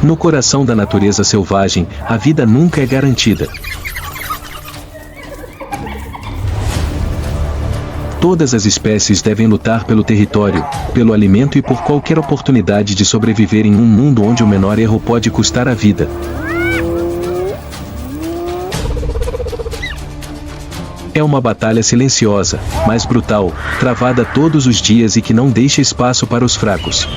No coração da natureza selvagem, a vida nunca é garantida. Todas as espécies devem lutar pelo território, pelo alimento e por qualquer oportunidade de sobreviver em um mundo onde o menor erro pode custar a vida. É uma batalha silenciosa, mas brutal, travada todos os dias e que não deixa espaço para os fracos.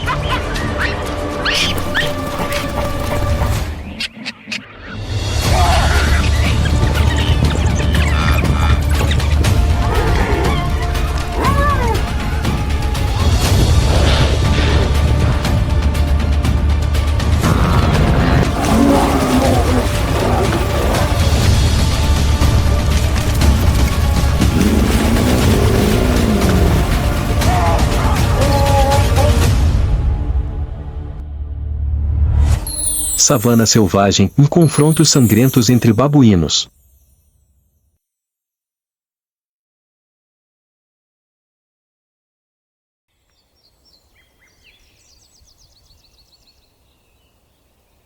Savana selvagem, em confrontos sangrentos entre babuínos.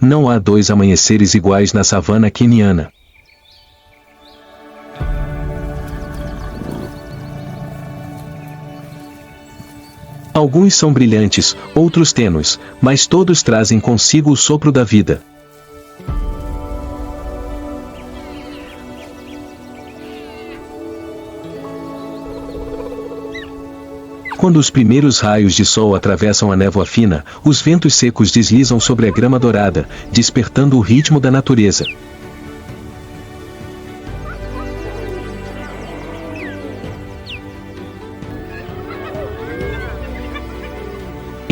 Não há dois amanheceres iguais na savana queniana. Alguns são brilhantes, outros tênues, mas todos trazem consigo o sopro da vida. Quando os primeiros raios de sol atravessam a névoa fina, os ventos secos deslizam sobre a grama dourada, despertando o ritmo da natureza.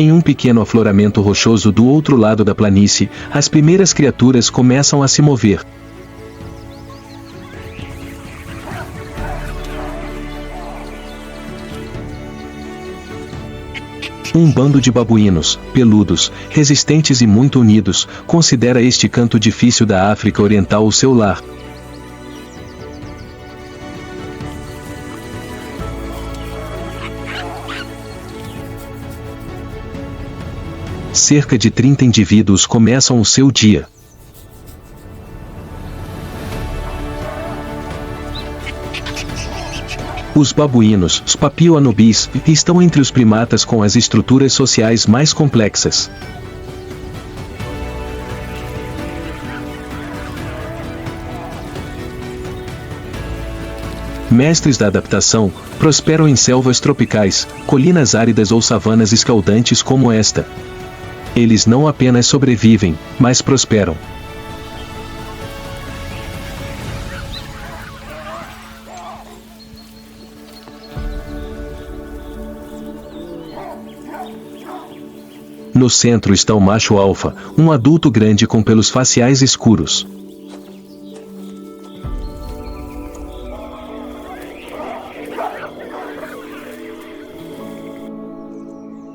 Em um pequeno afloramento rochoso do outro lado da planície, as primeiras criaturas começam a se mover. Um bando de babuínos, peludos, resistentes e muito unidos, considera este canto difícil da África Oriental o seu lar. Cerca de 30 indivíduos começam o seu dia. Os babuínos, os papio-anubis, estão entre os primatas com as estruturas sociais mais complexas. Mestres da adaptação, prosperam em selvas tropicais, colinas áridas ou savanas escaldantes como esta. Eles não apenas sobrevivem, mas prosperam. No centro está o macho alfa, um adulto grande com pelos faciais escuros.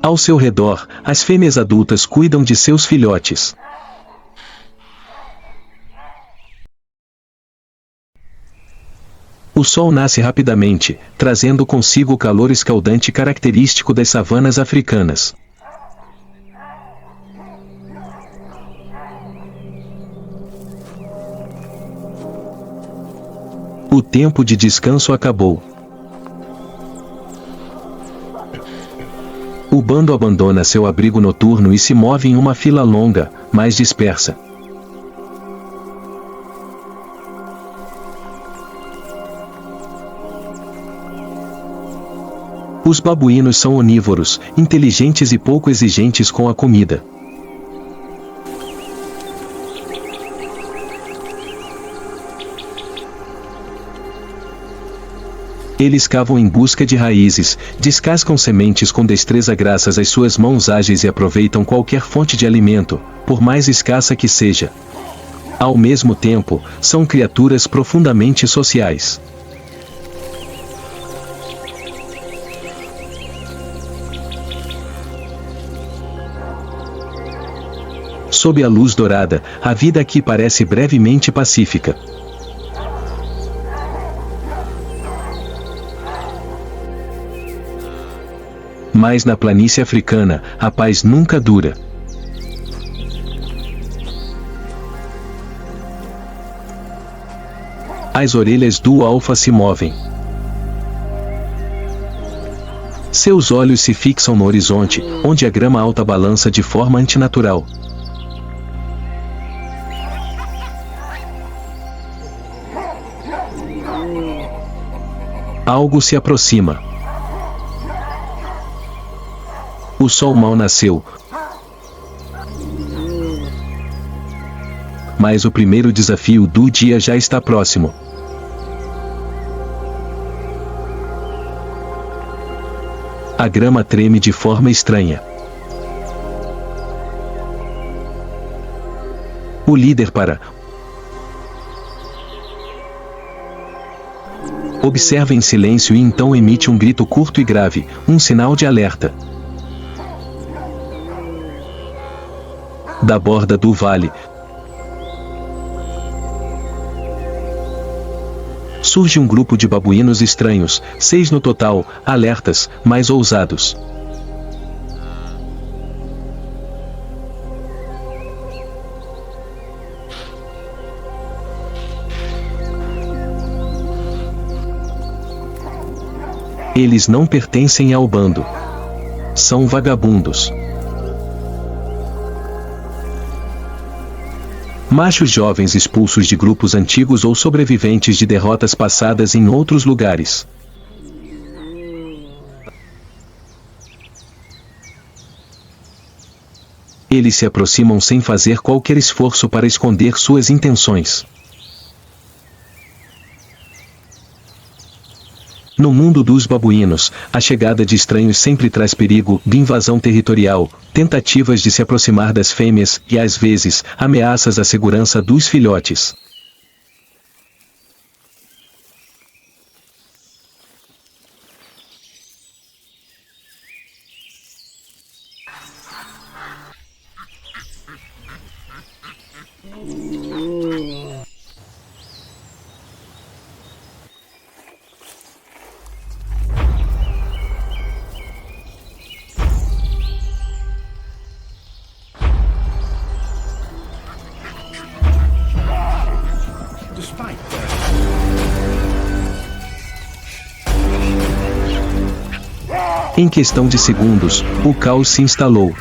Ao seu redor, as fêmeas adultas cuidam de seus filhotes. O sol nasce rapidamente, trazendo consigo o calor escaldante característico das savanas africanas. O tempo de descanso acabou. O bando abandona seu abrigo noturno e se move em uma fila longa, mais dispersa. Os babuínos são onívoros, inteligentes e pouco exigentes com a comida. Eles cavam em busca de raízes, descascam sementes com destreza graças às suas mãos ágeis e aproveitam qualquer fonte de alimento, por mais escassa que seja. Ao mesmo tempo, são criaturas profundamente sociais. Sob a luz dourada, a vida aqui parece brevemente pacífica. Mas na planície africana, a paz nunca dura. As orelhas do alfa se movem. Seus olhos se fixam no horizonte, onde a grama alta balança de forma antinatural. Algo se aproxima. O sol mal nasceu. Mas o primeiro desafio do dia já está próximo. A grama treme de forma estranha. O líder para. Observa em silêncio e então emite um grito curto e grave, um sinal de alerta. Da borda do vale, surge um grupo de babuínos estranhos, 6 no total, alertas, mais ousados. Eles não pertencem ao bando. São vagabundos. Machos jovens expulsos de grupos antigos ou sobreviventes de derrotas passadas em outros lugares. Eles se aproximam sem fazer qualquer esforço para esconder suas intenções. No mundo dos babuínos, a chegada de estranhos sempre traz perigo de invasão territorial, tentativas de se aproximar das fêmeas e, às vezes, ameaças à segurança dos filhotes. Em questão de segundos, o caos se instalou.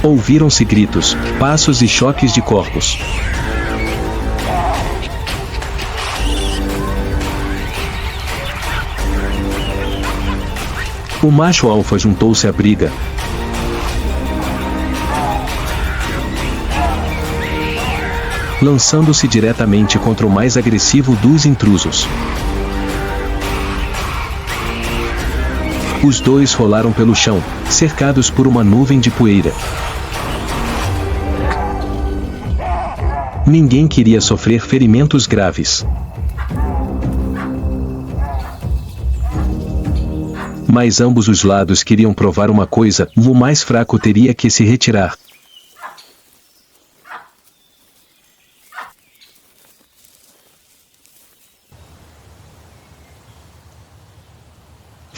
Ouviram-se gritos, passos e choques de corpos. O macho alfa juntou-se à briga. Lançando-se diretamente contra o mais agressivo dos intrusos. Os dois rolaram pelo chão, cercados por uma nuvem de poeira. Ninguém queria sofrer ferimentos graves. Mas ambos os lados queriam provar uma coisa: o mais fraco teria que se retirar.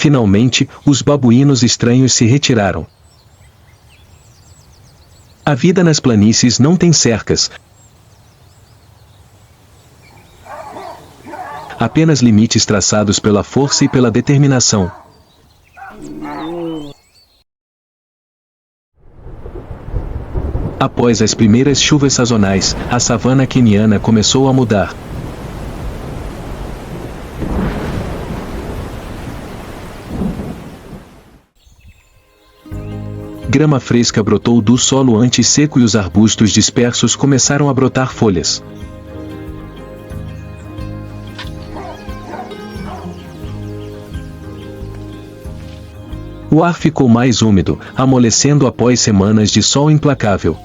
Finalmente, os babuínos estranhos se retiraram. A vida nas planícies não tem cercas. Apenas limites traçados pela força e pela determinação. Após as primeiras chuvas sazonais, a savana queniana começou a mudar. Grama fresca brotou do solo antes seco e os arbustos dispersos começaram a brotar folhas. O ar ficou mais úmido, amolecendo após semanas de sol implacável.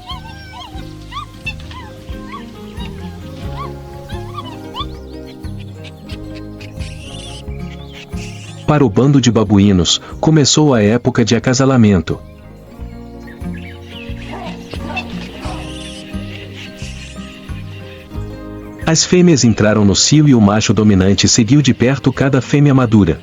Para o bando de babuínos, começou a época de acasalamento. As fêmeas entraram no cio e o macho dominante seguiu de perto cada fêmea madura.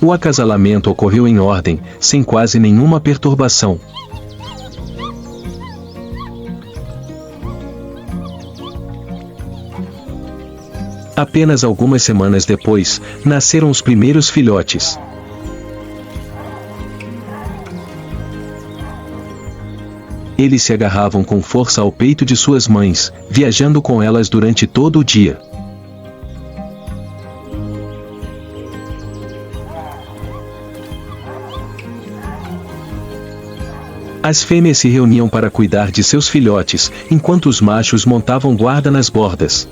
O acasalamento ocorreu em ordem, sem quase nenhuma perturbação. Apenas algumas semanas depois, nasceram os primeiros filhotes. Eles se agarravam com força ao peito de suas mães, viajando com elas durante todo o dia. As fêmeas se reuniam para cuidar de seus filhotes, enquanto os machos montavam guarda nas bordas.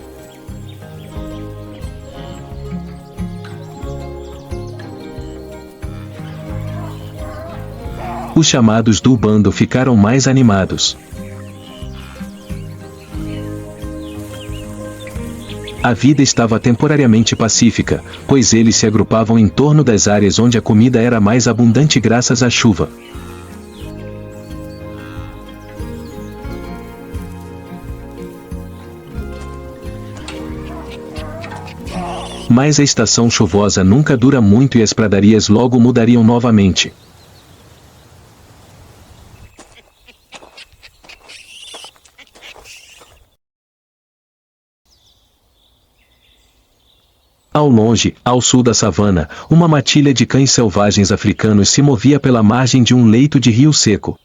Os chamados do bando ficaram mais animados. A vida estava temporariamente pacífica, pois eles se agrupavam em torno das áreas onde a comida era mais abundante graças à chuva. Mas a estação chuvosa nunca dura muito e as pradarias logo mudariam novamente. Ao longe, ao sul da savana, uma matilha de cães selvagens africanos se movia pela margem de um leito de rio seco.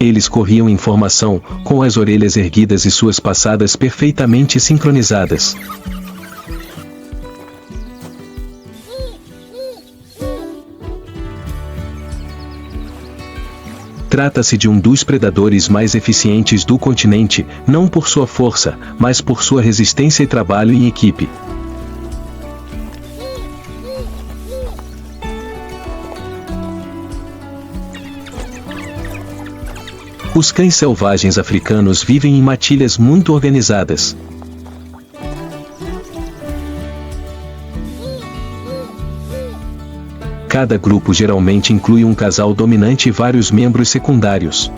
Eles corriam em formação, com as orelhas erguidas e suas passadas perfeitamente sincronizadas. Trata-se de um dos predadores mais eficientes do continente, não por sua força, mas por sua resistência e trabalho em equipe. Os cães selvagens africanos vivem em matilhas muito organizadas. Cada grupo geralmente inclui um casal dominante e vários membros secundários.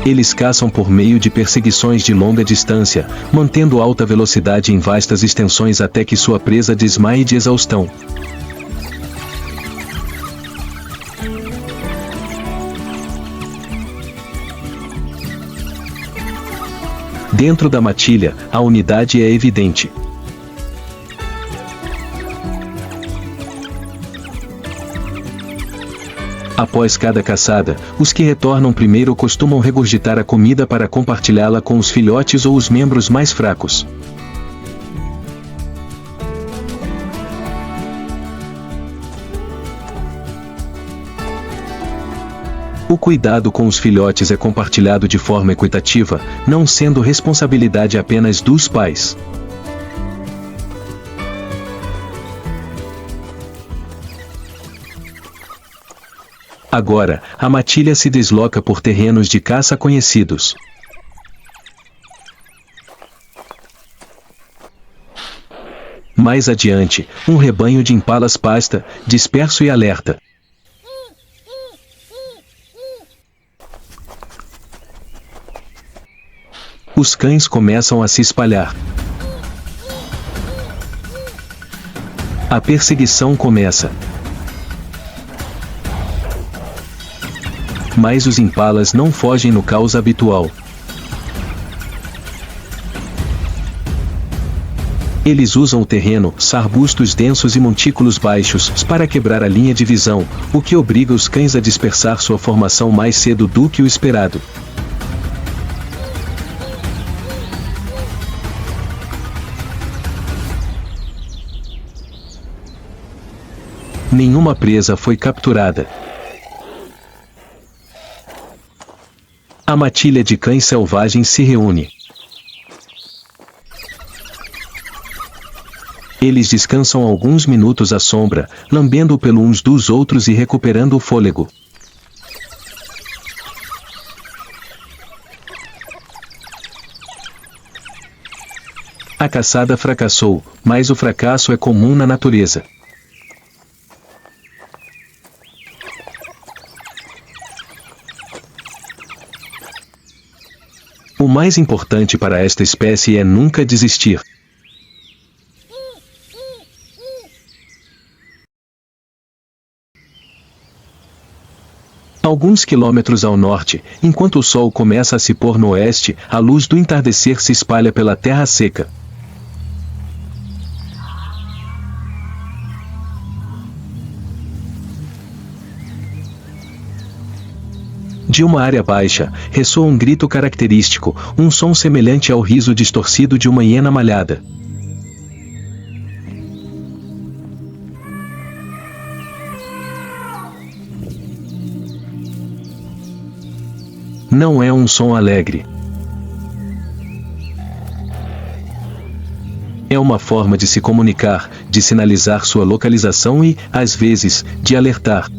Eles caçam por meio de perseguições de longa distância, mantendo alta velocidade em vastas extensões até que sua presa desmaie de exaustão. Dentro da matilha, a unidade é evidente. Após cada caçada, os que retornam primeiro costumam regurgitar a comida para compartilhá-la com os filhotes ou os membros mais fracos. O cuidado com os filhotes é compartilhado de forma equitativa, não sendo responsabilidade apenas dos pais. Agora, a matilha se desloca por terrenos de caça conhecidos. Mais adiante, um rebanho de impalas pasta, disperso e alerta. Os cães começam a se espalhar. A perseguição começa. Mas os impalas não fogem no caos habitual. Eles usam o terreno, arbustos densos e montículos baixos, para quebrar a linha de visão, o que obriga os cães a dispersar sua formação mais cedo do que o esperado. Nenhuma presa foi capturada. A matilha de cães selvagens se reúne. Eles descansam alguns minutos à sombra, lambendo o pelo uns dos outros e recuperando o fôlego. A caçada fracassou, mas o fracasso é comum na natureza. O mais importante para esta espécie é nunca desistir. Alguns quilômetros ao norte, enquanto o sol começa a se pôr no oeste, a luz do entardecer se espalha pela terra seca. De uma área baixa, ressoa um grito característico, um som semelhante ao riso distorcido de uma hiena malhada. Não é um som alegre. É uma forma de se comunicar, de sinalizar sua localização e, às vezes, de alertar.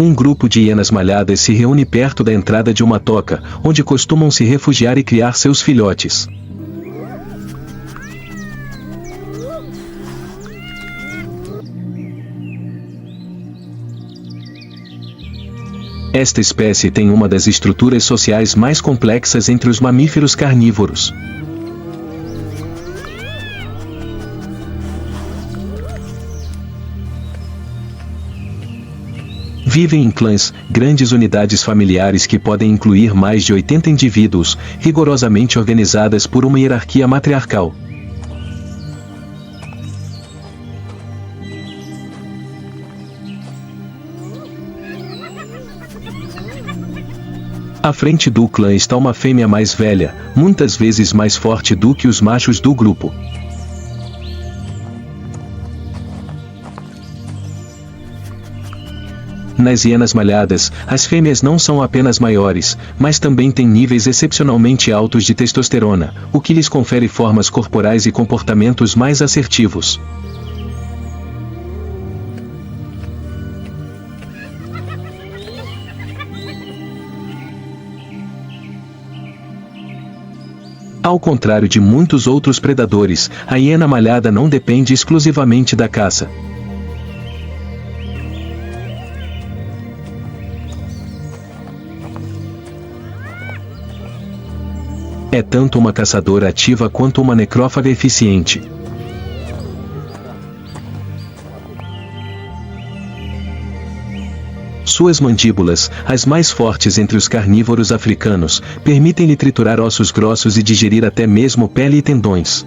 Um grupo de hienas malhadas se reúne perto da entrada de uma toca, onde costumam se refugiar e criar seus filhotes. Esta espécie tem uma das estruturas sociais mais complexas entre os mamíferos carnívoros. Vivem em clãs, grandes unidades familiares que podem incluir mais de 80 indivíduos, rigorosamente organizadas por uma hierarquia matriarcal. À frente do clã está uma fêmea mais velha, muitas vezes mais forte do que os machos do grupo. Nas hienas malhadas, as fêmeas não são apenas maiores, mas também têm níveis excepcionalmente altos de testosterona, o que lhes confere formas corporais e comportamentos mais assertivos. Ao contrário de muitos outros predadores, a hiena malhada não depende exclusivamente da caça. É tanto uma caçadora ativa quanto uma necrófaga eficiente. Suas mandíbulas, as mais fortes entre os carnívoros africanos, permitem-lhe triturar ossos grossos e digerir até mesmo pele e tendões.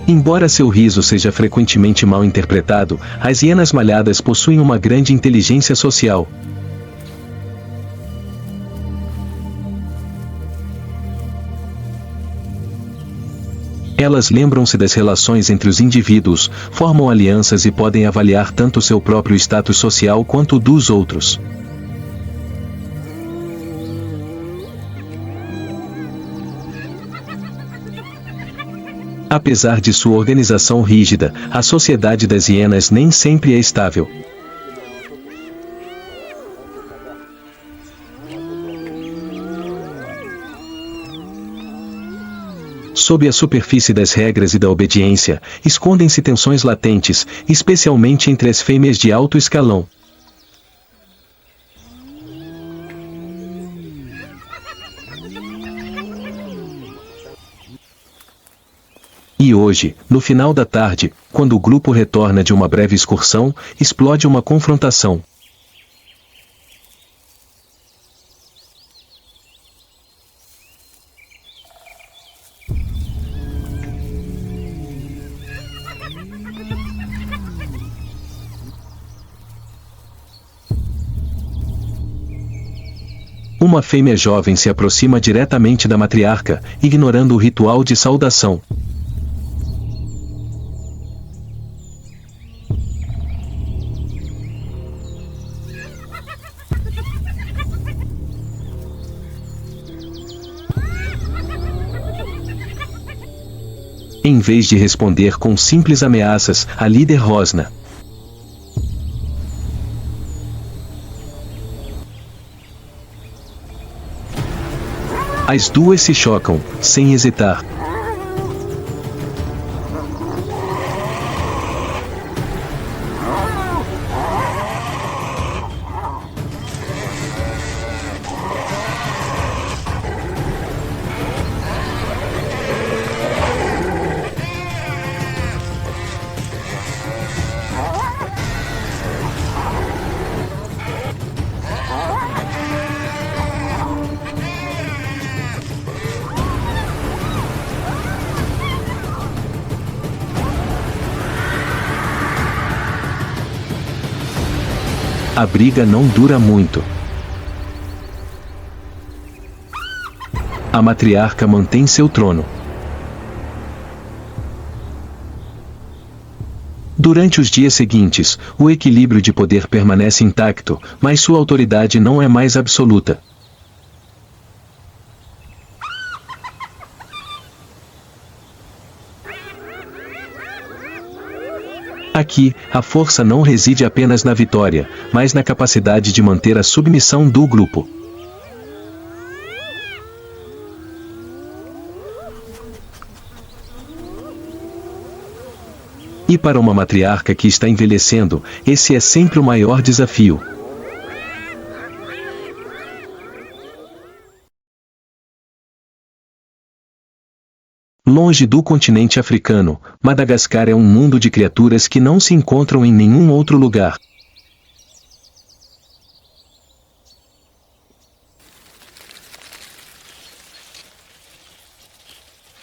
Embora seu riso seja frequentemente mal interpretado, as hienas malhadas possuem uma grande inteligência social. Elas lembram-se das relações entre os indivíduos, formam alianças e podem avaliar tanto seu próprio status social quanto o dos outros. Apesar de sua organização rígida, a sociedade das hienas nem sempre é estável. Sob a superfície das regras e da obediência, escondem-se tensões latentes, especialmente entre as fêmeas de alto escalão. E hoje, no final da tarde, quando o grupo retorna de uma breve excursão, explode uma confrontação. Uma fêmea jovem se aproxima diretamente da matriarca, ignorando o ritual de saudação. Em vez de responder com simples ameaças, a líder rosna. As duas se chocam, sem hesitar. A briga não dura muito. A matriarca mantém seu trono. Durante os dias seguintes, o equilíbrio de poder permanece intacto, mas sua autoridade não é mais absoluta. Aqui, a força não reside apenas na vitória, mas na capacidade de manter a submissão do grupo. E para uma matriarca que está envelhecendo, esse é sempre o maior desafio. Longe do continente africano, Madagascar é um mundo de criaturas que não se encontram em nenhum outro lugar.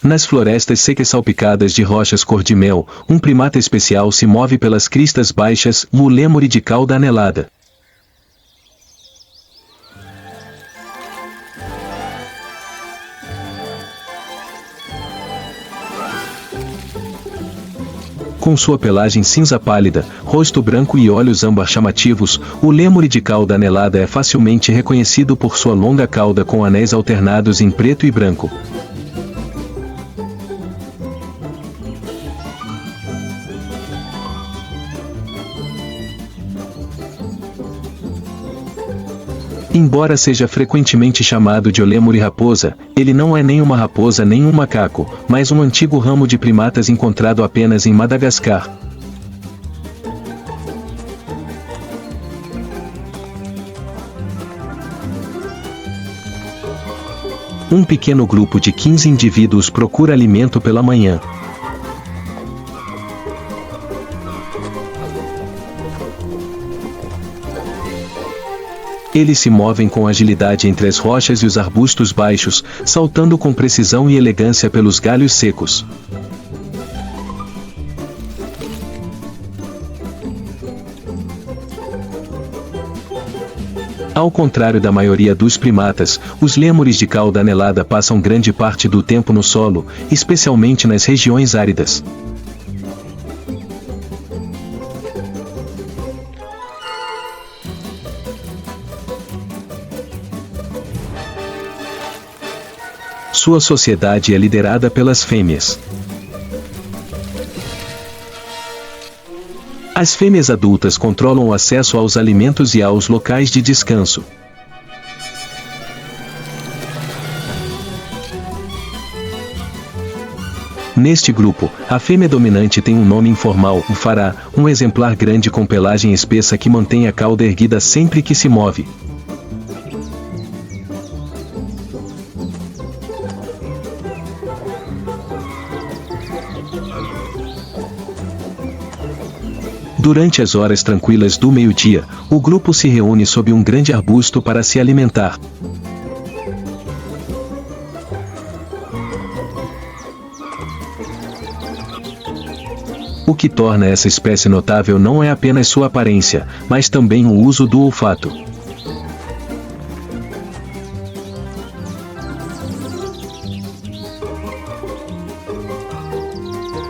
Nas florestas secas salpicadas de rochas cor-de-mel, um primata especial se move pelas cristas baixas, o lêmure de cauda anelada. Com sua pelagem cinza pálida, rosto branco e olhos âmbar chamativos, o lêmure de cauda anelada é facilmente reconhecido por sua longa cauda com anéis alternados em preto e branco. Embora seja frequentemente chamado de lêmure-raposa, ele não é nem uma raposa nem um macaco, mas um antigo ramo de primatas encontrado apenas em Madagascar. Um pequeno grupo de 15 indivíduos procura alimento pela manhã. Eles se movem com agilidade entre as rochas e os arbustos baixos, saltando com precisão e elegância pelos galhos secos. Ao contrário da maioria dos primatas, os lêmures de cauda anelada passam grande parte do tempo no solo, especialmente nas regiões áridas. Sua sociedade é liderada pelas fêmeas. As fêmeas adultas controlam o acesso aos alimentos e aos locais de descanso. Neste grupo, a fêmea dominante tem um nome informal, o fará, um exemplar grande com pelagem espessa que mantém a cauda erguida sempre que se move. Durante as horas tranquilas do meio-dia, o grupo se reúne sob um grande arbusto para se alimentar. O que torna essa espécie notável não é apenas sua aparência, mas também o uso do olfato.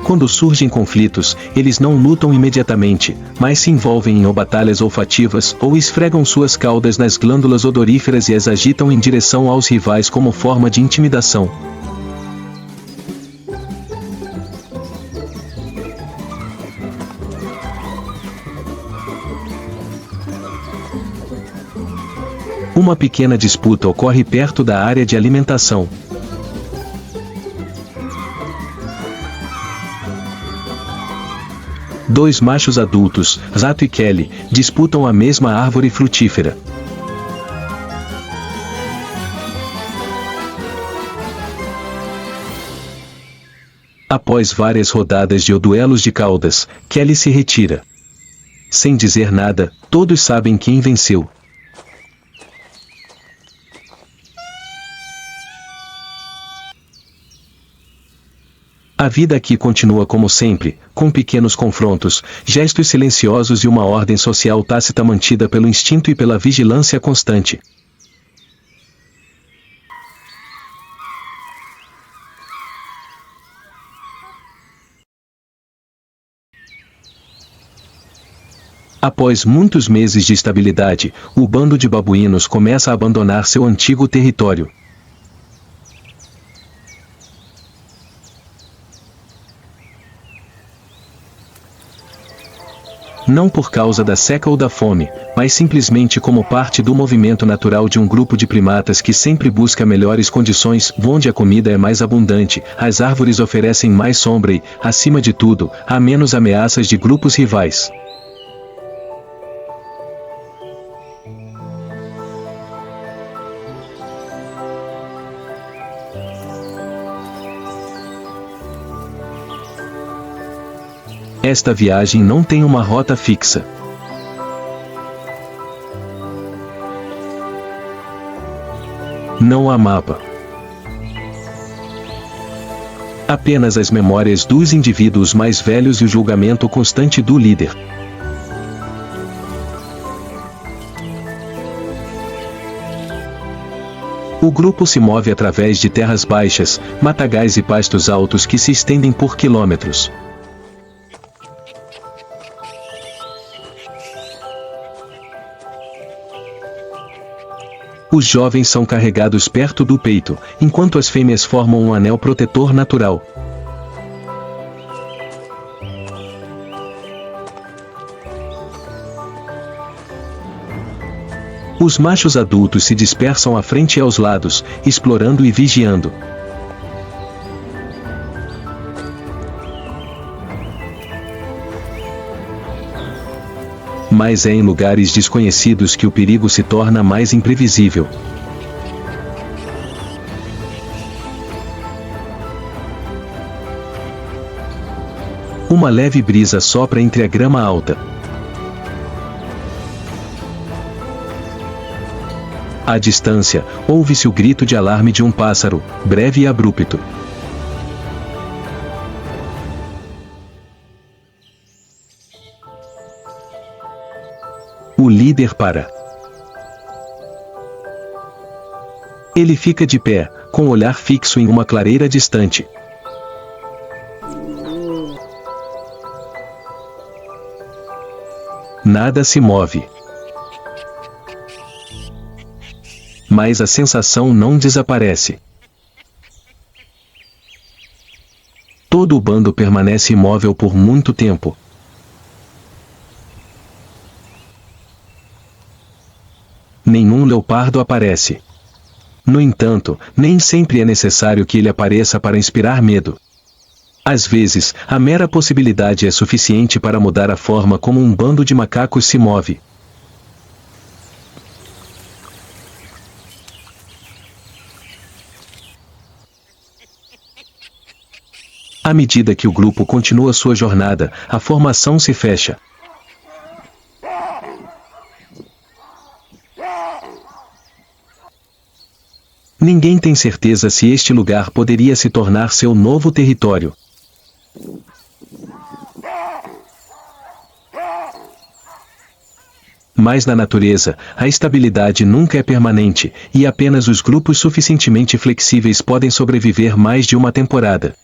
Quando surgem conflitos, eles não lutam imediatamente, mas se envolvem em batalhas olfativas ou esfregam suas caudas nas glândulas odoríferas e as agitam em direção aos rivais como forma de intimidação. Uma pequena disputa ocorre perto da área de alimentação. Dois machos adultos, Zato e Kelly, disputam a mesma árvore frutífera. Após várias rodadas de duelos de caudas, Kelly se retira. Sem dizer nada, todos sabem quem venceu. A vida aqui continua como sempre, com pequenos confrontos, gestos silenciosos e uma ordem social tácita mantida pelo instinto e pela vigilância constante. Após muitos meses de estabilidade, o bando de babuínos começa a abandonar seu antigo território. Não por causa da seca ou da fome, mas simplesmente como parte do movimento natural de um grupo de primatas que sempre busca melhores condições, onde a comida é mais abundante, as árvores oferecem mais sombra e, acima de tudo, há menos ameaças de grupos rivais. Esta viagem não tem uma rota fixa. Não há mapa. Apenas as memórias dos indivíduos mais velhos e o julgamento constante do líder. O grupo se move através de terras baixas, matagais e pastos altos que se estendem por quilômetros. Os jovens são carregados perto do peito, enquanto as fêmeas formam um anel protetor natural. Os machos adultos se dispersam à frente e aos lados, explorando e vigiando. Mas é em lugares desconhecidos que o perigo se torna mais imprevisível. Uma leve brisa sopra entre a grama alta. À distância, ouve-se o grito de alarme de um pássaro, breve e abrupto. O líder para. Ele fica de pé, com o olhar fixo em uma clareira distante. Nada se move. Mas a sensação não desaparece. Todo o bando permanece imóvel por muito tempo. Nenhum leopardo aparece. No entanto, nem sempre é necessário que ele apareça para inspirar medo. Às vezes, a mera possibilidade é suficiente para mudar a forma como um bando de macacos se move. À medida que o grupo continua sua jornada, a formação se fecha. Ninguém tem certeza se este lugar poderia se tornar seu novo território. Mas na natureza, a estabilidade nunca é permanente, e apenas os grupos suficientemente flexíveis podem sobreviver mais de uma temporada.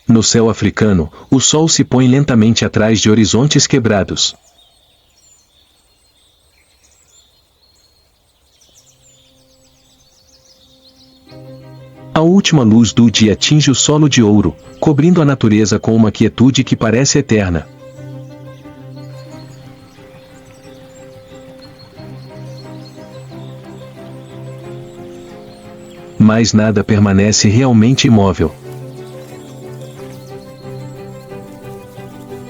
No céu africano, o sol se põe lentamente atrás de horizontes quebrados. A última última luz do dia atinge o solo de ouro, cobrindo a natureza com uma quietude que parece eterna. Mas nada permanece realmente imóvel.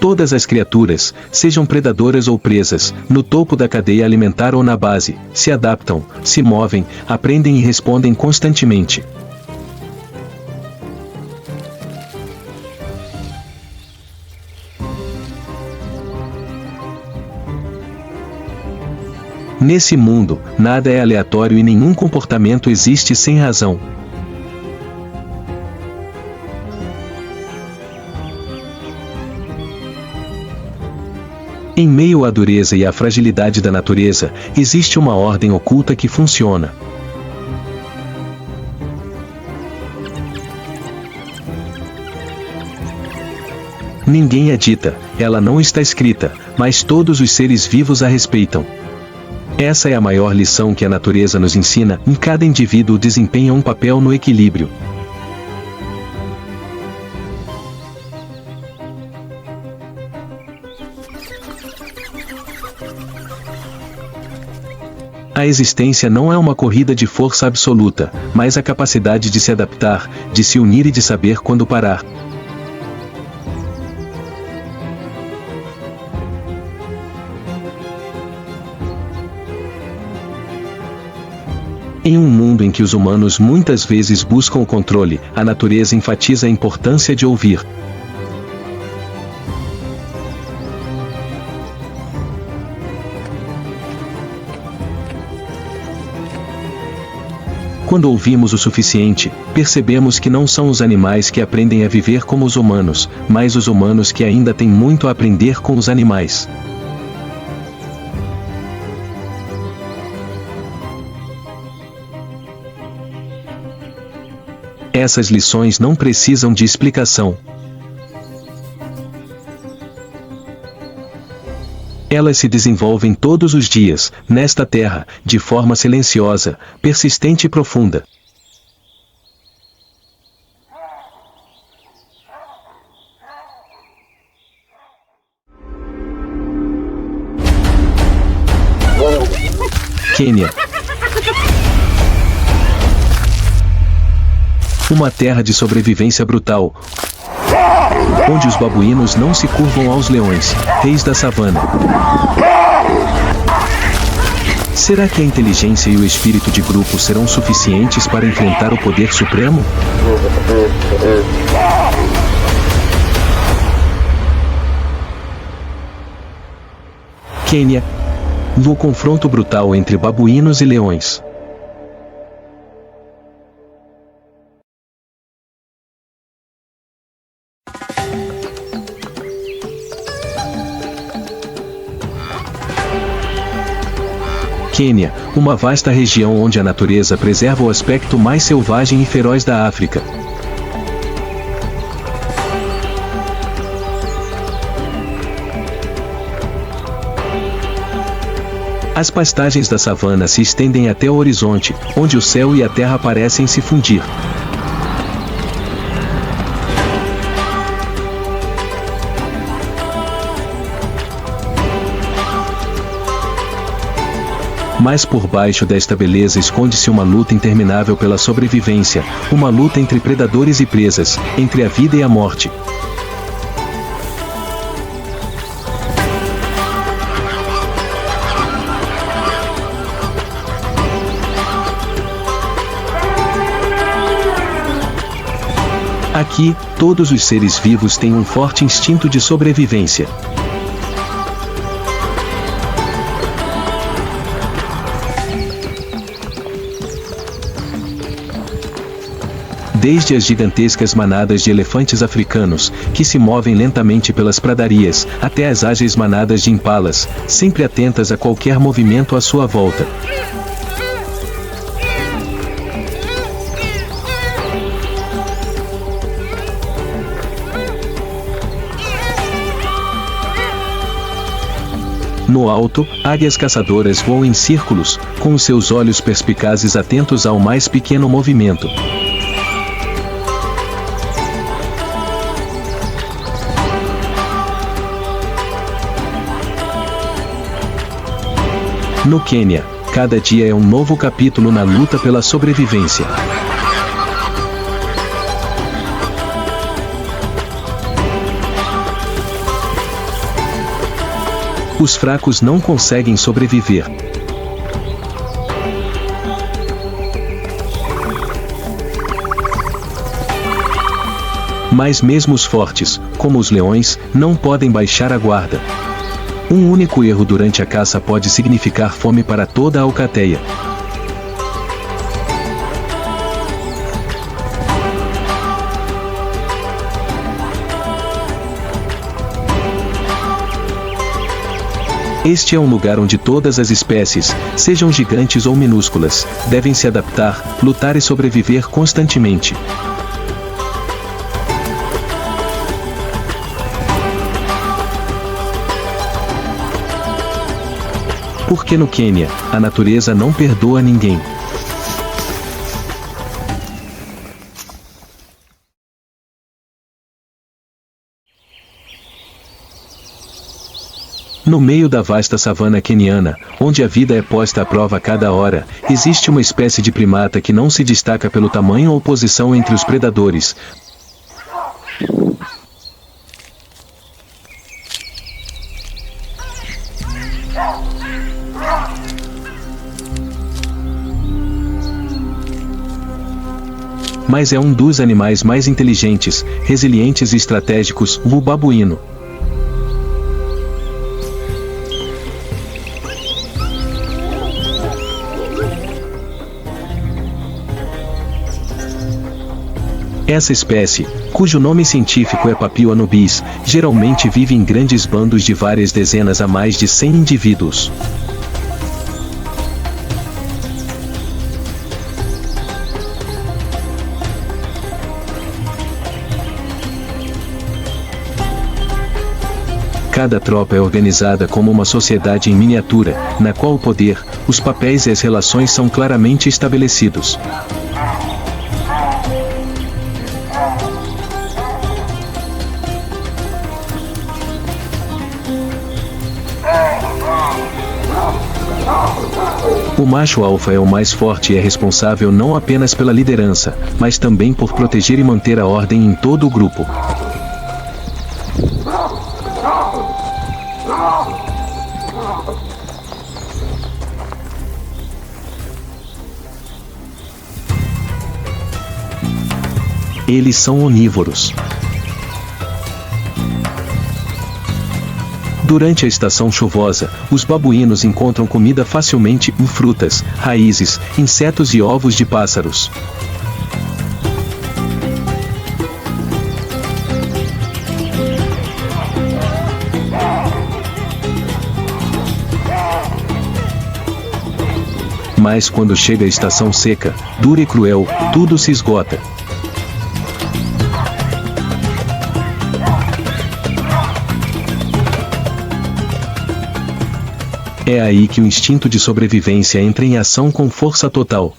Todas as criaturas, sejam predadoras ou presas, no topo da cadeia alimentar ou na base, se adaptam, se movem, aprendem e respondem constantemente. Nesse mundo, nada é aleatório e nenhum comportamento existe sem razão. Em meio à dureza e à fragilidade da natureza, existe uma ordem oculta que funciona. Ninguém a dita, ela não está escrita, mas todos os seres vivos a respeitam. Essa é a maior lição que a natureza nos ensina, em cada indivíduo desempenha um papel no equilíbrio. A existência não é uma corrida de força absoluta, mas a capacidade de se adaptar, de se unir e de saber quando parar. Em um mundo em que os humanos muitas vezes buscam o controle, a natureza enfatiza a importância de ouvir. Quando ouvimos o suficiente, percebemos que não são os animais que aprendem a viver como os humanos, mas os humanos que ainda têm muito a aprender com os animais. Essas lições não precisam de explicação. Elas se desenvolvem todos os dias, nesta terra, de forma silenciosa, persistente e profunda. Quênia. Uma terra de sobrevivência brutal, onde os babuínos não se curvam aos leões, reis da savana. Será que a inteligência e o espírito de grupo serão suficientes para enfrentar o poder supremo? Quênia. No confronto brutal entre babuínos e leões. Quênia, uma vasta região onde a natureza preserva o aspecto mais selvagem e feroz da África. As pastagens da savana se estendem até o horizonte, onde o céu e a terra parecem se fundir. Mas por baixo desta beleza esconde-se uma luta interminável pela sobrevivência, uma luta entre predadores e presas, entre a vida e a morte. Aqui, todos os seres vivos têm um forte instinto de sobrevivência. Desde as gigantescas manadas de elefantes africanos, que se movem lentamente pelas pradarias, até as ágeis manadas de impalas, sempre atentas a qualquer movimento à sua volta. No alto, águias caçadoras voam em círculos, com os seus olhos perspicazes atentos ao mais pequeno movimento. No Quênia, cada dia é um novo capítulo na luta pela sobrevivência. Os fracos não conseguem sobreviver. Mas mesmo os fortes, como os leões, não podem baixar a guarda. Um único erro durante a caça pode significar fome para toda a alcateia. Este é um lugar onde todas as espécies, sejam gigantes ou minúsculas, devem se adaptar, lutar e sobreviver constantemente. Porque no Quênia, a natureza não perdoa ninguém. No meio da vasta savana queniana, onde a vida é posta à prova a cada hora, existe uma espécie de primata que não se destaca pelo tamanho ou posição entre os predadores, mas é um dos animais mais inteligentes, resilientes e estratégicos, o babuíno. Essa espécie, cujo nome científico é Papio nubis, geralmente vive em grandes bandos de várias dezenas a mais de 100 indivíduos. Cada tropa é organizada como uma sociedade em miniatura, na qual o poder, os papéis e as relações são claramente estabelecidos. O macho alfa é o mais forte e é responsável não apenas pela liderança, mas também por proteger e manter a ordem em todo o grupo. Eles são onívoros. Durante a estação chuvosa, os babuínos encontram comida facilmente em frutas, raízes, insetos e ovos de pássaros. Mas quando chega a estação seca, dura e cruel, tudo se esgota. É aí que o instinto de sobrevivência entra em ação com força total.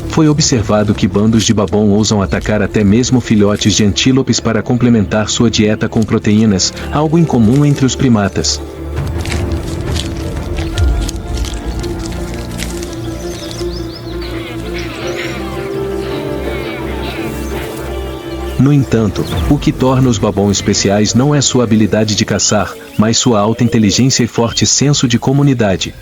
Foi observado que bandos de babon ousam atacar até mesmo filhotes de antílopes para complementar sua dieta com proteínas, algo incomum entre os primatas. No entanto, o que torna os babon especiais não é sua habilidade de caçar, mas sua alta inteligência e forte senso de comunidade.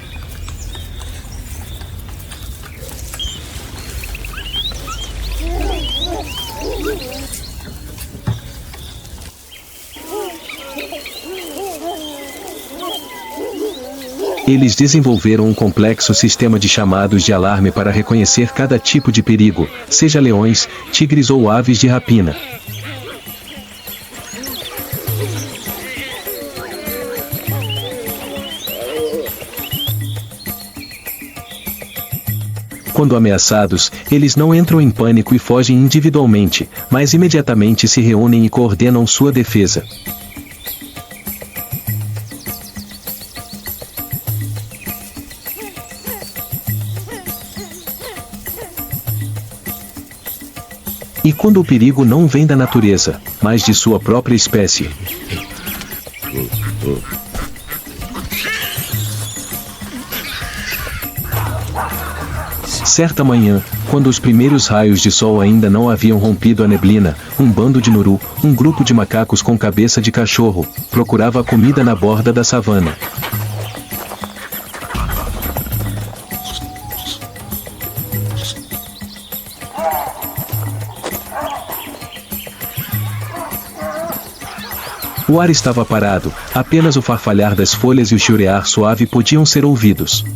Eles desenvolveram um complexo sistema de chamados de alarme para reconhecer cada tipo de perigo, seja leões, tigres ou aves de rapina. Quando ameaçados, eles não entram em pânico e fogem individualmente, mas imediatamente se reúnem e coordenam sua defesa. E quando o perigo não vem da natureza, mas de sua própria espécie. Certa manhã, quando os primeiros raios de sol ainda não haviam rompido a neblina, um bando de Nuru, um grupo de macacos com cabeça de cachorro, procurava comida na borda da savana. O ar estava parado, apenas o farfalhar das folhas e o chiurear suave podiam ser ouvidos.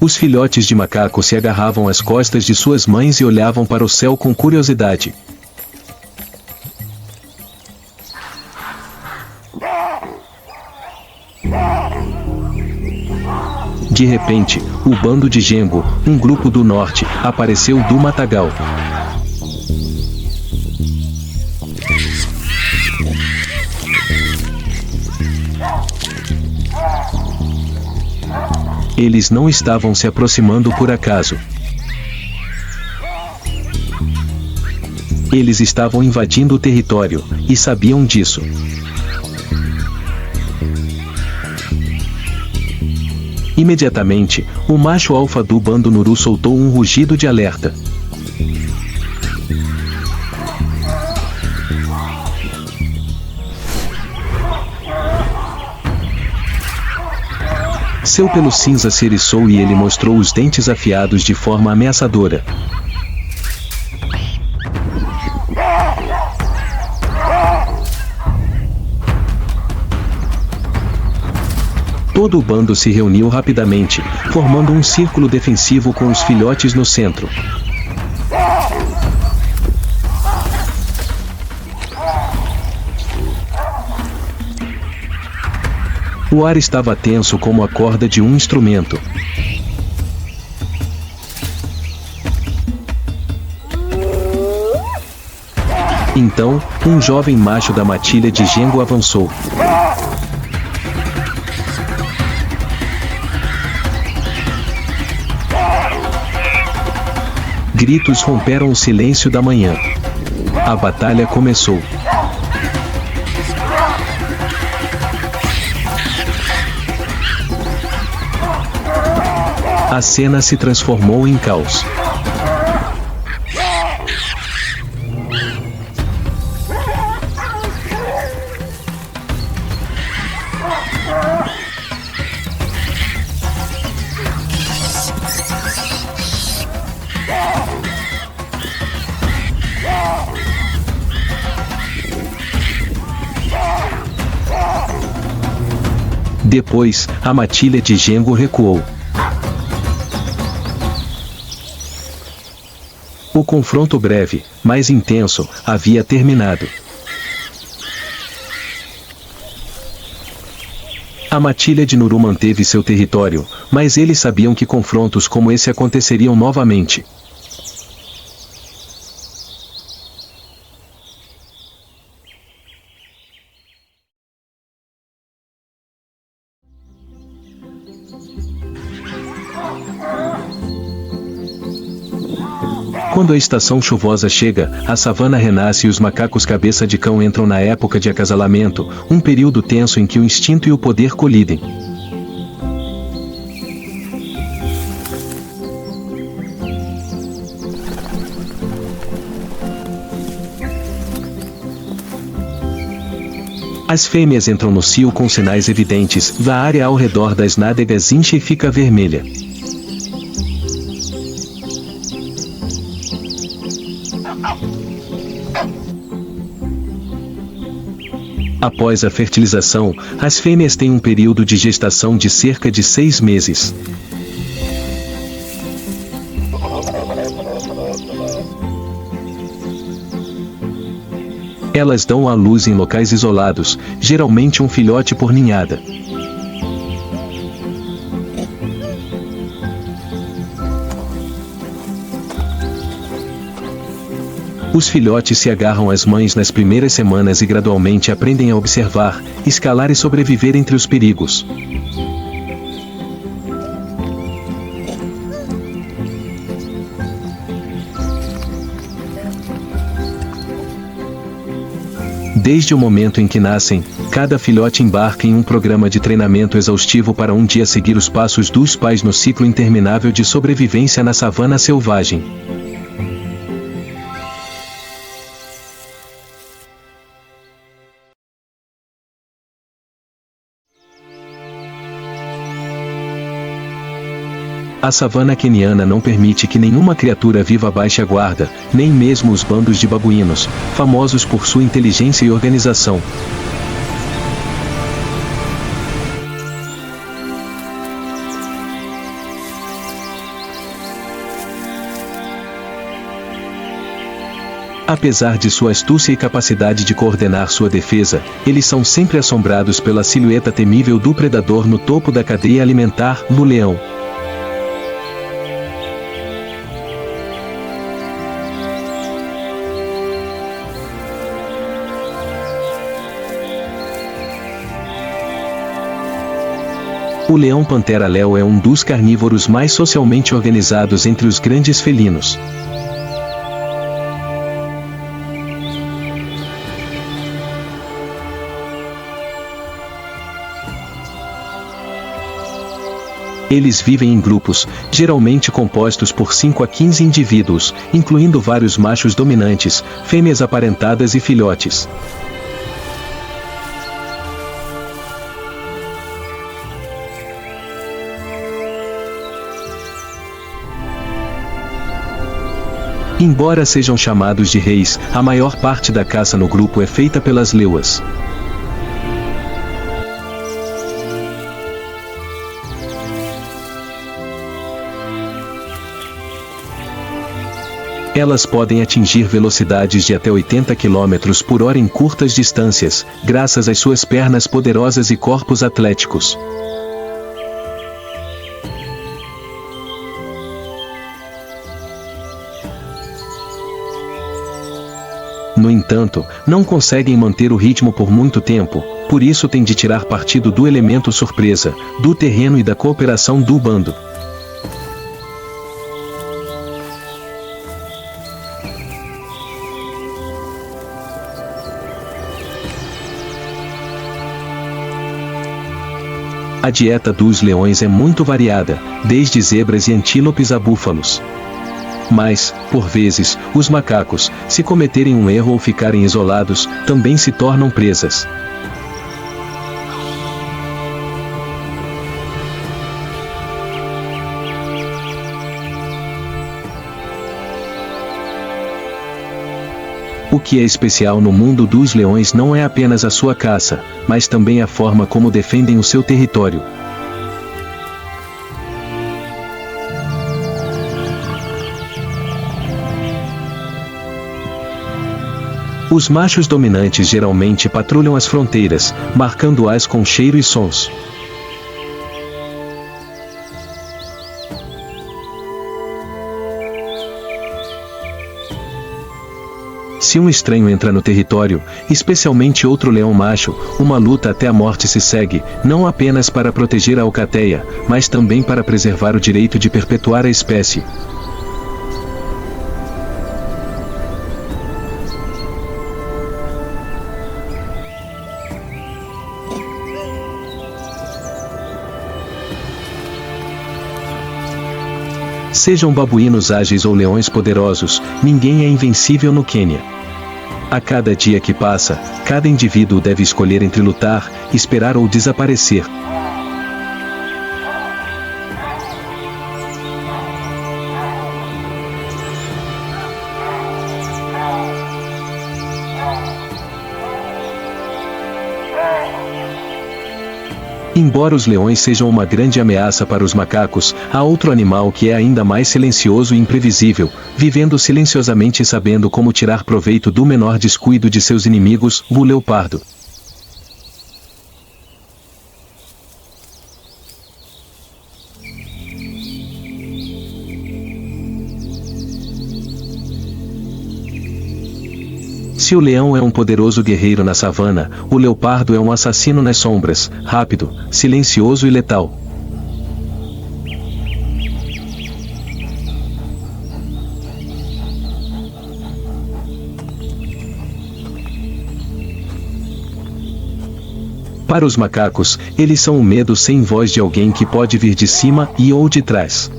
Os filhotes de macaco se agarravam às costas de suas mães e olhavam para o céu com curiosidade. De repente, o bando de Gengo, um grupo do norte, apareceu do matagal. Eles não estavam se aproximando por acaso. Eles estavam invadindo o território, e sabiam disso. Imediatamente, o macho alfa do bando Nuru soltou um rugido de alerta. Seu pelo cinza se eriçou e ele mostrou os dentes afiados de forma ameaçadora. Todo o bando se reuniu rapidamente, formando um círculo defensivo com os filhotes no centro. O ar estava tenso como a corda de um instrumento. Então, um jovem macho da matilha de Gengo avançou. Gritos romperam o silêncio da manhã. A batalha começou. A cena se transformou em caos. Depois, a matilha de Gengo recuou. O confronto breve, mas intenso, havia terminado. A matilha de Nuru manteve seu território, mas eles sabiam que confrontos como esse aconteceriam novamente. Quando a estação chuvosa chega, a savana renasce e os macacos cabeça de cão entram na época de acasalamento, um período tenso em que o instinto e o poder colidem. As fêmeas entram no cio com sinais evidentes, a área ao redor das nádegas incha e fica vermelha. Após a fertilização, as fêmeas têm um período de gestação de cerca de 6 meses. Elas dão à luz em locais isolados, geralmente um filhote por ninhada. Os filhotes se agarram às mães nas primeiras semanas e gradualmente aprendem a observar, escalar e sobreviver entre os perigos. Desde o momento em que nascem, cada filhote embarca em um programa de treinamento exaustivo para um dia seguir os passos dos pais no ciclo interminável de sobrevivência na savana selvagem. A savana queniana não permite que nenhuma criatura viva baixe a guarda, nem mesmo os bandos de babuínos, famosos por sua inteligência e organização. Apesar de sua astúcia e capacidade de coordenar sua defesa, eles são sempre assombrados pela silhueta temível do predador no topo da cadeia alimentar, o leão. O leão-pantera-léu é um dos carnívoros mais socialmente organizados entre os grandes felinos. Eles vivem em grupos, geralmente compostos por 5 a 15 indivíduos, incluindo vários machos dominantes, fêmeas aparentadas e filhotes. Embora sejam chamados de reis, a maior parte da caça no grupo é feita pelas leoas. Elas podem atingir velocidades de até 80 km por hora em curtas distâncias, graças às suas pernas poderosas e corpos atléticos. No entanto, não conseguem manter o ritmo por muito tempo, por isso têm de tirar partido do elemento surpresa, do terreno e da cooperação do bando. A dieta dos leões é muito variada, desde zebras e antílopes a búfalos. Mas, por vezes, os macacos, se cometerem um erro ou ficarem isolados, também se tornam presas. O que é especial no mundo dos leões não é apenas a sua caça, mas também a forma como defendem o seu território. Os machos dominantes geralmente patrulham as fronteiras, marcando-as com cheiro e sons. Se um estranho entra no território, especialmente outro leão macho, uma luta até a morte se segue, não apenas para proteger a alcateia, mas também para preservar o direito de perpetuar a espécie. Sejam babuínos ágeis ou leões poderosos, ninguém é invencível no Quênia. A cada dia que passa, cada indivíduo deve escolher entre lutar, esperar ou desaparecer. Embora os leões sejam uma grande ameaça para os macacos, há outro animal que é ainda mais silencioso e imprevisível, vivendo silenciosamente e sabendo como tirar proveito do menor descuido de seus inimigos, o leopardo. Se o leão é um poderoso guerreiro na savana, o leopardo é um assassino nas sombras, rápido, silencioso e letal. Para os macacos, eles são o medo sem voz de alguém que pode vir de cima e ou de trás.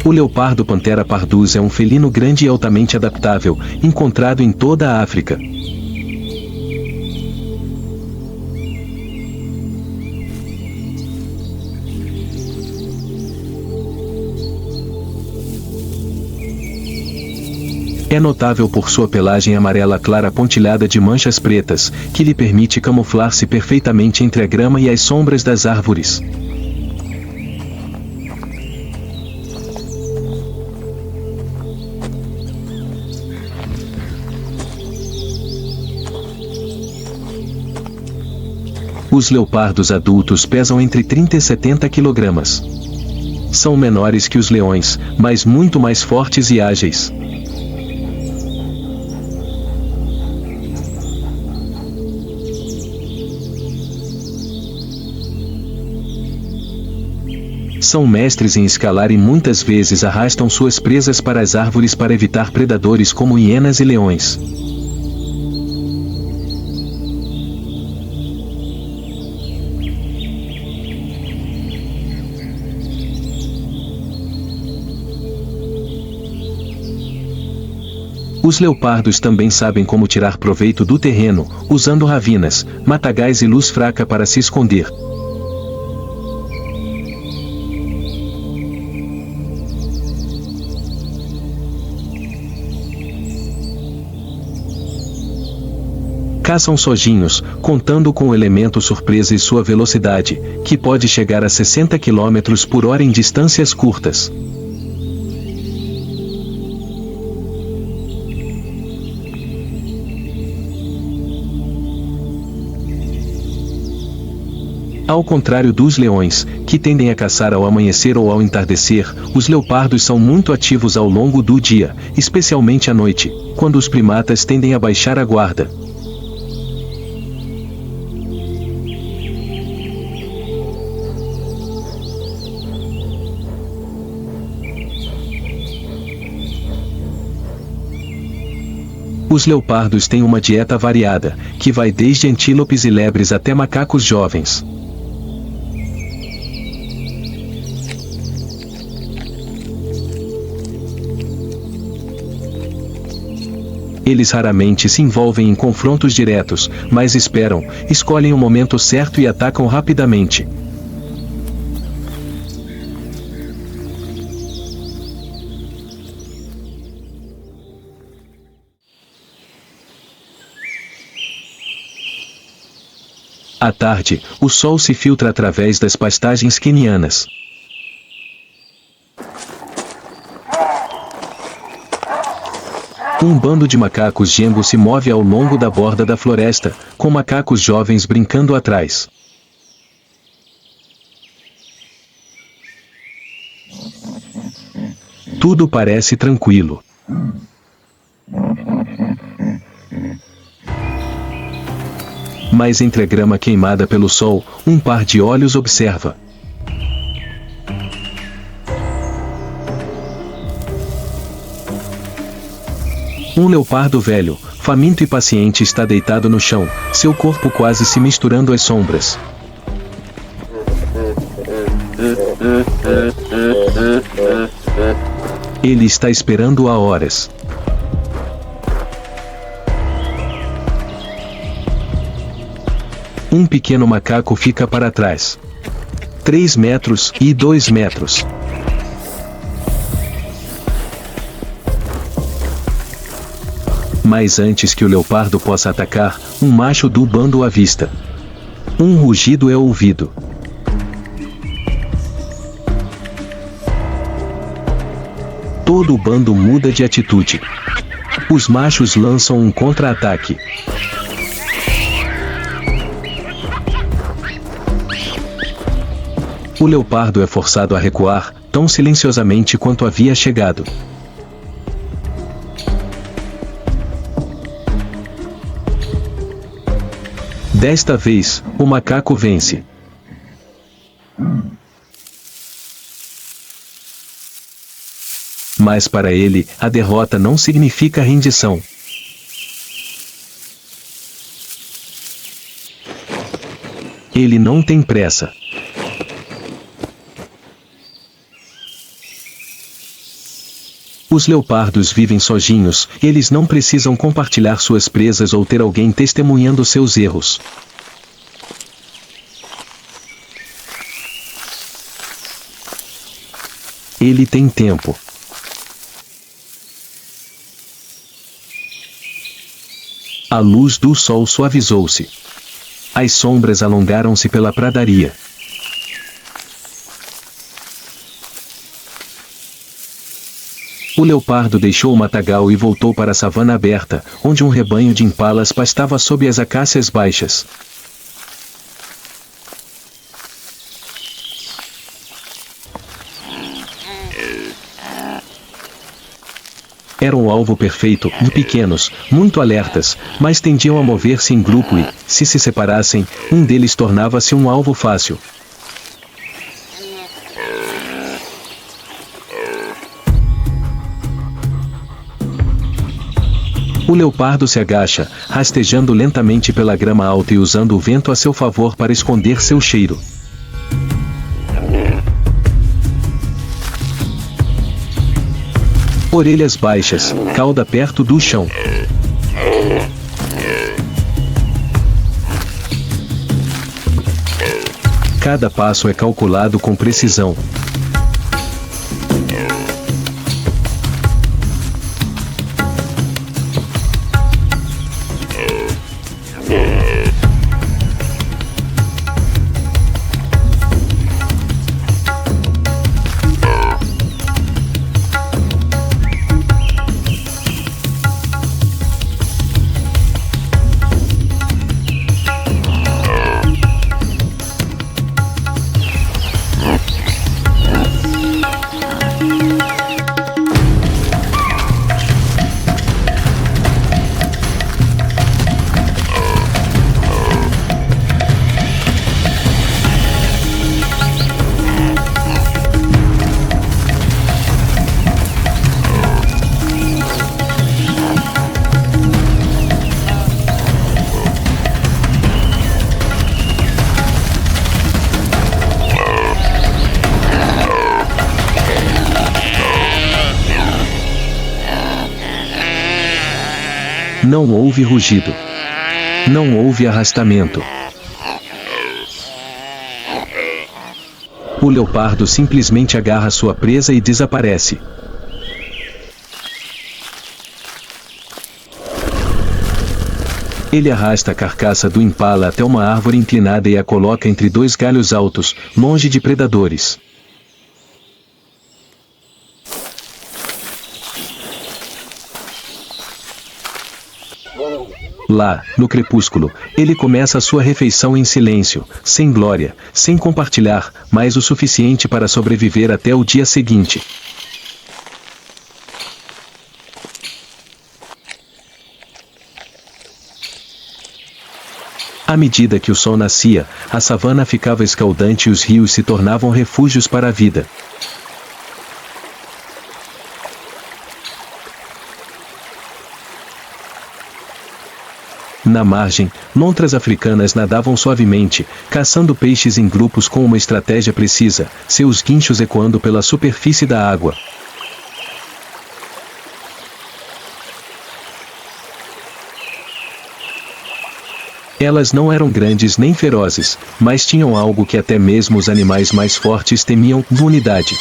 O leopardo-pantera pardus é um felino grande e altamente adaptável, encontrado em toda a África. É notável por sua pelagem amarela clara pontilhada de manchas pretas, que lhe permite camuflar-se perfeitamente entre a grama e as sombras das árvores. Os leopardos adultos pesam entre 30 e 70 kg. São menores que os leões, mas muito mais fortes e ágeis. São mestres em escalar e muitas vezes arrastam suas presas para as árvores para evitar predadores como hienas e leões. Os leopardos também sabem como tirar proveito do terreno, usando ravinas, matagais e luz fraca para se esconder. Caçam sozinhos, contando com o elemento surpresa e sua velocidade, que pode chegar a 60 km por hora em distâncias curtas. Ao contrário dos leões, que tendem a caçar ao amanhecer ou ao entardecer, os leopardos são muito ativos ao longo do dia, especialmente à noite, quando os primatas tendem a baixar a guarda. Os leopardos têm uma dieta variada, que vai desde antílopes e lebres até macacos jovens. Eles raramente se envolvem em confrontos diretos, mas esperam, escolhem o momento certo e atacam rapidamente. À tarde, o sol se filtra através das pastagens quenianas. Um bando de macacos Jengo se move ao longo da borda da floresta, com macacos jovens brincando atrás. Tudo parece tranquilo. Mas entre a grama queimada pelo sol, um par de olhos observa. Um leopardo velho, faminto e paciente está deitado no chão, seu corpo quase se misturando às sombras. Ele está esperando há horas. Um pequeno macaco fica para trás. 3 metros e 2 metros. Mas antes que o leopardo possa atacar, um macho do bando o avista. Um rugido é ouvido. Todo o bando muda de atitude. Os machos lançam um contra-ataque. O leopardo é forçado a recuar, tão silenciosamente quanto havia chegado. Desta vez, o macaco vence. Mas para ele, a derrota não significa rendição. Ele não tem pressa. Os leopardos vivem sozinhos, eles não precisam compartilhar suas presas ou ter alguém testemunhando seus erros. Ele tem tempo. A luz do sol suavizou-se. As sombras alongaram-se pela pradaria. O leopardo deixou o matagal e voltou para a savana aberta, onde um rebanho de impalas pastava sob as acácias baixas. Era um alvo perfeito, e pequenos, muito alertas, mas tendiam a mover-se em grupo e, se separassem, um deles tornava-se um alvo fácil. O leopardo se agacha, rastejando lentamente pela grama alta e usando o vento a seu favor para esconder seu cheiro. Orelhas baixas, cauda perto do chão. Cada passo é calculado com precisão. Não houve rugido. Não houve arrastamento. O leopardo simplesmente agarra sua presa e desaparece. Ele arrasta a carcaça do impala até uma árvore inclinada e a coloca entre dois galhos altos, longe de predadores. Lá, no crepúsculo, ele começa a sua refeição em silêncio, sem glória, sem compartilhar, mas o suficiente para sobreviver até o dia seguinte. À medida que o sol nascia, a savana ficava escaldante e os rios se tornavam refúgios para a vida. Na margem, lontras africanas nadavam suavemente, caçando peixes em grupos com uma estratégia precisa, seus guinchos ecoando pela superfície da água. Elas não eram grandes nem ferozes, mas tinham algo que até mesmo os animais mais fortes temiam: unidade.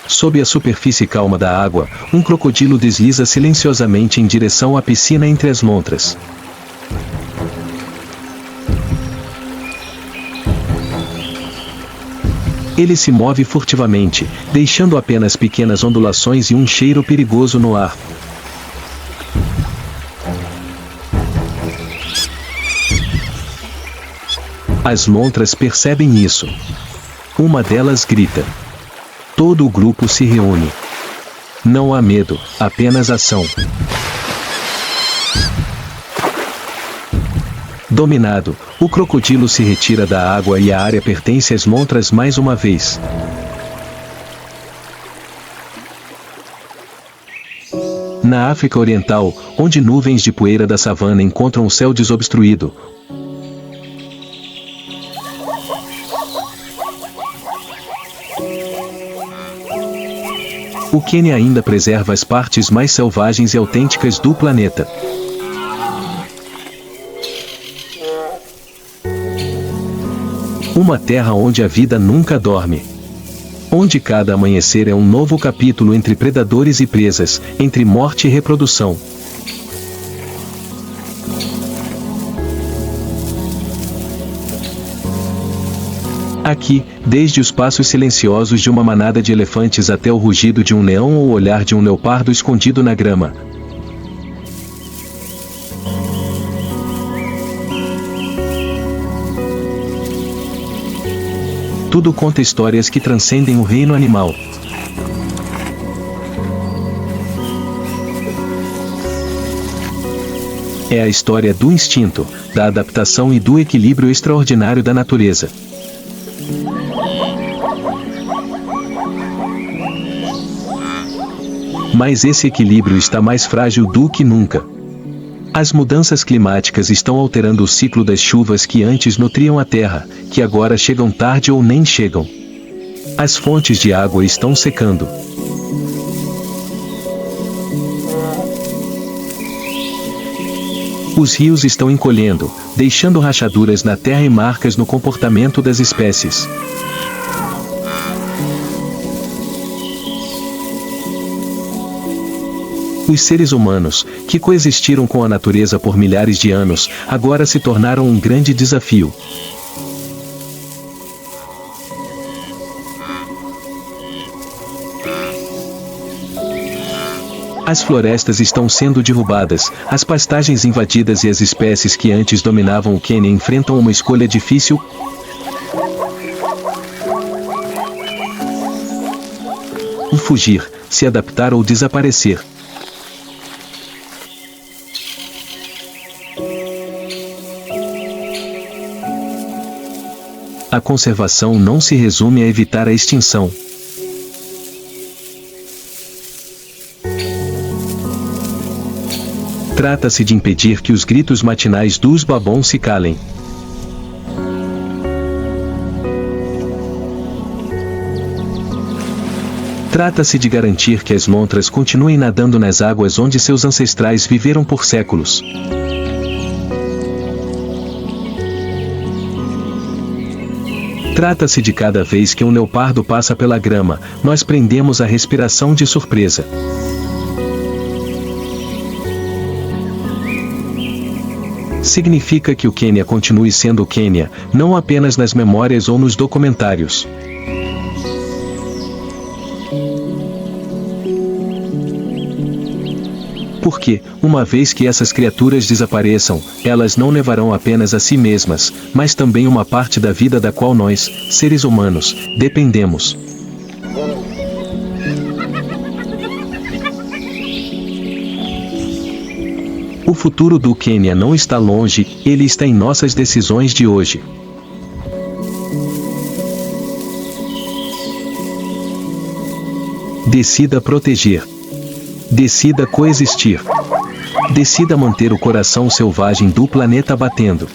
Sob a superfície calma da água, um crocodilo desliza silenciosamente em direção à piscina entre as lontras. Ele se move furtivamente, deixando apenas pequenas ondulações e um cheiro perigoso no ar. As lontras percebem isso. Uma delas grita. Todo o grupo se reúne. Não há medo, apenas ação. Dominado, o crocodilo se retira da água e a área pertence às montras mais uma vez. Na África Oriental, onde nuvens de poeira da savana encontram o céu desobstruído, o Quênia ainda preserva as partes mais selvagens e autênticas do planeta. Uma terra onde a vida nunca dorme. Onde cada amanhecer é um novo capítulo entre predadores e presas, entre morte e reprodução. Aqui, desde os passos silenciosos de uma manada de elefantes até o rugido de um leão ou o olhar de um leopardo escondido na grama. Tudo conta histórias que transcendem o reino animal. É a história do instinto, da adaptação e do equilíbrio extraordinário da natureza. Mas esse equilíbrio está mais frágil do que nunca. As mudanças climáticas estão alterando o ciclo das chuvas que antes nutriam a terra, que agora chegam tarde ou nem chegam. As fontes de água estão secando. Os rios estão encolhendo, deixando rachaduras na terra e marcas no comportamento das espécies. Os seres humanos, que coexistiram com a natureza por milhares de anos, agora se tornaram um grande desafio. As florestas estão sendo derrubadas, as pastagens invadidas e as espécies que antes dominavam o Quênia enfrentam uma escolha difícil. O fugir, se adaptar ou desaparecer. A conservação não se resume a evitar a extinção. Trata-se de impedir que os gritos matinais dos babons se calem. Trata-se de garantir que as montras continuem nadando nas águas onde seus ancestrais viveram por séculos. Trata-se de cada vez que um leopardo passa pela grama, nós prendemos a respiração de surpresa. Significa que o Quênia continue sendo o Quênia, não apenas nas memórias ou nos documentários. Porque, uma vez que essas criaturas desapareçam, elas não levarão apenas a si mesmas, mas também uma parte da vida da qual nós, seres humanos, dependemos. O futuro do Quênia não está longe, ele está em nossas decisões de hoje. Decida proteger. Decida coexistir. Decida manter o coração selvagem do planeta batendo.